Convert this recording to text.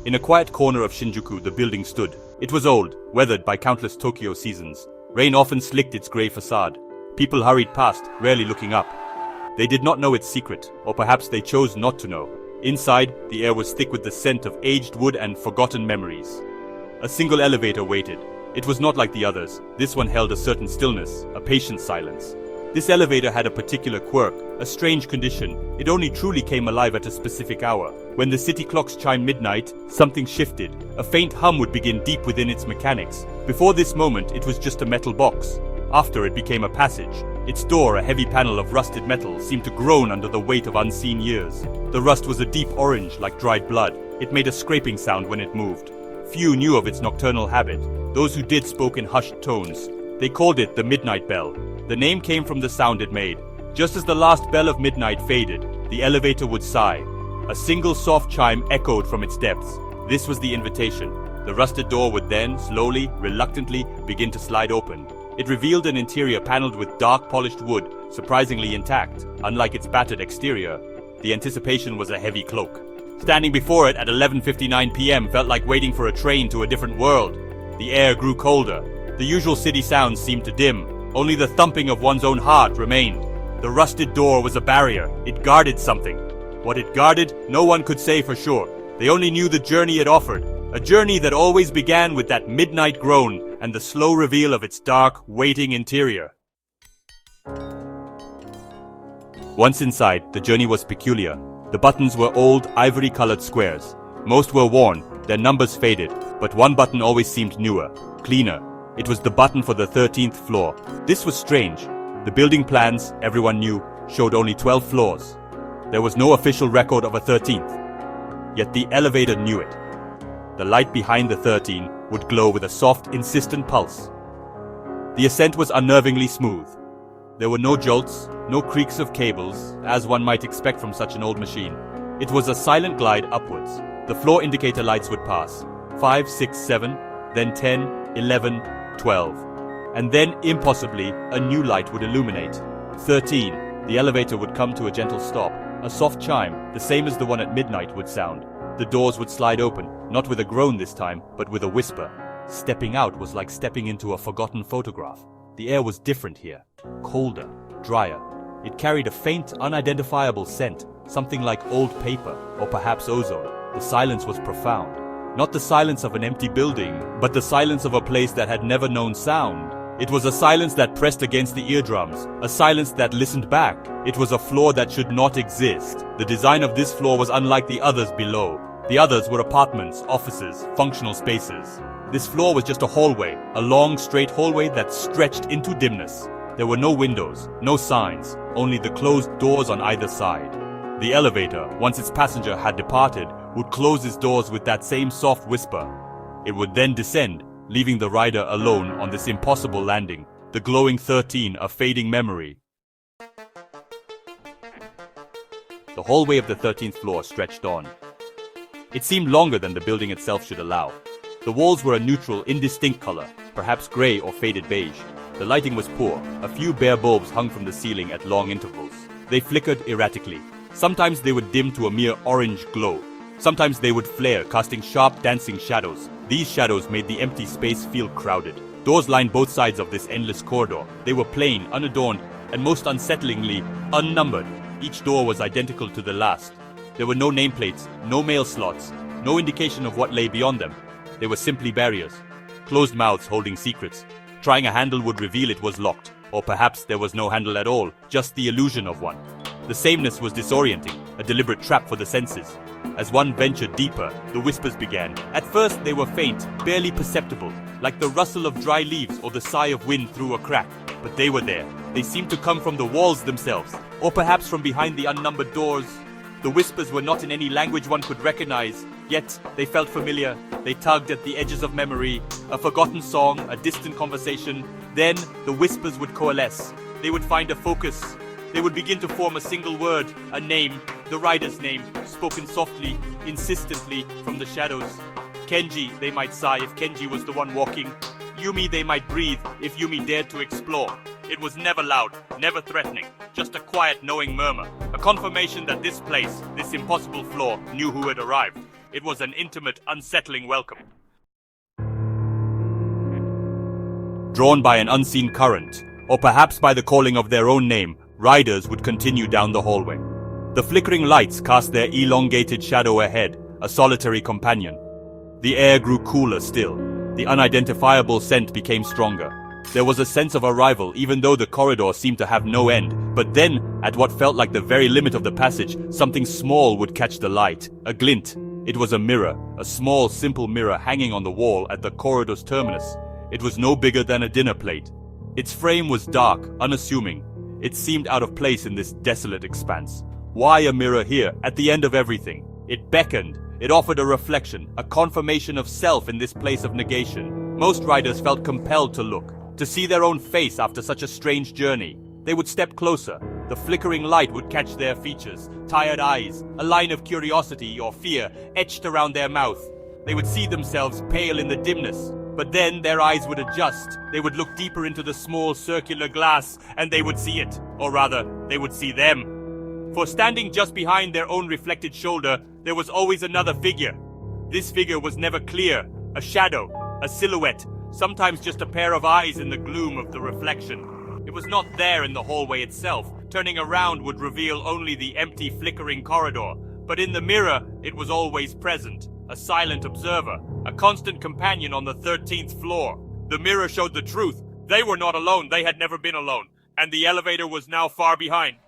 In a quiet corner of Shinjuku, the building stood. It was old, weathered by countless Tokyo seasons. Rain often slicked its grey facade. People hurried past, rarely looking up. They did not know its secret, or perhaps they chose not to know. Inside, the air was thick with the scent of aged wood and forgotten memories. A single elevator waited. It was not like the others. This one held a certain stillness, a patient silence. This elevator had a particular quirk, a strange condition. It only truly came alive at a specific hour. When the city clocks chimed midnight, something shifted. A faint hum would begin deep within its mechanics. Before this moment, it was just a metal box. After, it became a passage. Its door, a heavy panel of rusted metal, seemed to groan under the weight of unseen years. The rust was a deep orange, like dried blood. It made a scraping sound when it moved. Few knew of its nocturnal habit. Those who did spoke in hushed tones. They called it the Midnight Bell. The name came from the sound it made. Just as the last bell of midnight faded, the elevator would sigh. A single soft chime echoed from its depths. This was the invitation. The rusted door would then, slowly, reluctantly, begin to slide open. It revealed an interior paneled with dark polished wood, surprisingly intact. Unlike its battered exterior, the anticipation was a heavy cloak. Standing before it at 11:59 p.m. felt like waiting for a train to a different world. The air grew colder. The usual city sounds seemed to dim. Only the thumping of one's own heart remained. The rusted door was a barrier. It guarded something. What it guarded, no one could say for sure. They only knew the journey it offered. A journey that always began with that midnight groan and the slow reveal of its dark, waiting interior. Once inside, the journey was peculiar. The buttons were old, ivory-colored squares. Most were worn, their numbers faded, but one button always seemed newer, cleaner. It was the button for the 13th floor. This was strange. The building plans, everyone knew, showed only 12 floors. There was no official record of a 13th. Yet the elevator knew it. The light behind the 13 would glow with a soft, insistent pulse. The ascent was unnervingly smooth. There were no jolts, no creaks of cables, as one might expect from such an old machine. It was a silent glide upwards. The floor indicator lights would pass. 5, 6, 7, then 10, 11, 12. And then, impossibly, a new light would illuminate. 13. The elevator would come to a gentle stop. A soft chime, the same as the one at midnight, would sound. The doors would slide open, not with a groan this time, but with a whisper. Stepping out was like stepping into a forgotten photograph. The air was different here. Colder, drier. It carried a faint, unidentifiable scent, something like old paper, or perhaps ozone. The silence was profound. Not the silence of an empty building, but the silence of a place that had never known sound. It was a silence that pressed against the eardrums, a silence that listened back. It was a floor that should not exist. The design of this floor was unlike the others below. The others were apartments, offices, functional spaces. This floor was just a hallway, a long, straight hallway that stretched into dimness. There were no windows, no signs, only the closed doors on either side. The elevator, once its passenger had departed, would close its doors with that same soft whisper. It would then descend, leaving the rider alone on this impossible landing, the glowing 13 a fading memory. The hallway of the 13th floor stretched on. It seemed longer than the building itself should allow. The walls were a neutral, indistinct color, perhaps gray or faded beige. The lighting was poor. A few bare bulbs hung from the ceiling at long intervals. They flickered erratically. Sometimes they would dim to a mere orange glow. Sometimes they would flare, casting sharp, dancing shadows. These shadows made the empty space feel crowded. Doors lined both sides of this endless corridor. They were plain, unadorned, and most unsettlingly, unnumbered. Each door was identical to the last. There were no nameplates, no mail slots, no indication of what lay beyond them. They were simply barriers, closed mouths holding secrets. Trying a handle would reveal it was locked, or perhaps there was no handle at all, just the illusion of one. The sameness was disorienting, a deliberate trap for the senses. As one ventured deeper, the whispers began. At first they were faint, barely perceptible, like the rustle of dry leaves or the sigh of wind through a crack. But they were there. They seemed to come from the walls themselves, or perhaps from behind the unnumbered doors. The whispers were not in any language one could recognize, yet they felt familiar. They tugged at the edges of memory, a forgotten song, a distant conversation. Then the whispers would coalesce. They would find a focus. They would begin to form a single word, a name, the rider's name, spoken softly, insistently from the shadows. Kenji, they might sigh if Kenji was the one walking. Yumi, they might breathe if Yumi dared to explore. It was never loud, never threatening, just a quiet knowing murmur, a confirmation that this place, this impossible floor, knew who had arrived. It was an intimate, unsettling welcome. Drawn by an unseen current, or perhaps by the calling of their own name, riders would continue down the hallway. The flickering lights cast their elongated shadow ahead, a solitary companion. The air grew cooler still. The unidentifiable scent became stronger. There was a sense of arrival, even though the corridor seemed to have no end. But then, at what felt like the very limit of the passage, something small would catch the light. A glint. It was a mirror, a small, simple mirror hanging on the wall at the corridor's terminus. It was no bigger than a dinner plate. Its frame was dark, unassuming. It seemed out of place in this desolate expanse. Why a mirror here, at the end of everything? It beckoned. It offered a reflection, a confirmation of self in this place of negation. Most riders felt compelled to look, to see their own face after such a strange journey. They would step closer. The flickering light would catch their features, tired eyes, a line of curiosity or fear etched around their mouth. They would see themselves pale in the dimness. But then their eyes would adjust. They would look deeper into the small circular glass, and they would see it. Or rather, they would see them. For standing just behind their own reflected shoulder, there was always another figure. This figure was never clear. A shadow, a silhouette, sometimes just a pair of eyes in the gloom of the reflection. It was not there in the hallway itself. Turning around would reveal only the empty, flickering corridor. But in the mirror, it was always present. A silent observer, a constant companion on the 13th floor. The mirror showed the truth. They were not alone. They had never been alone. And the elevator was now far behind.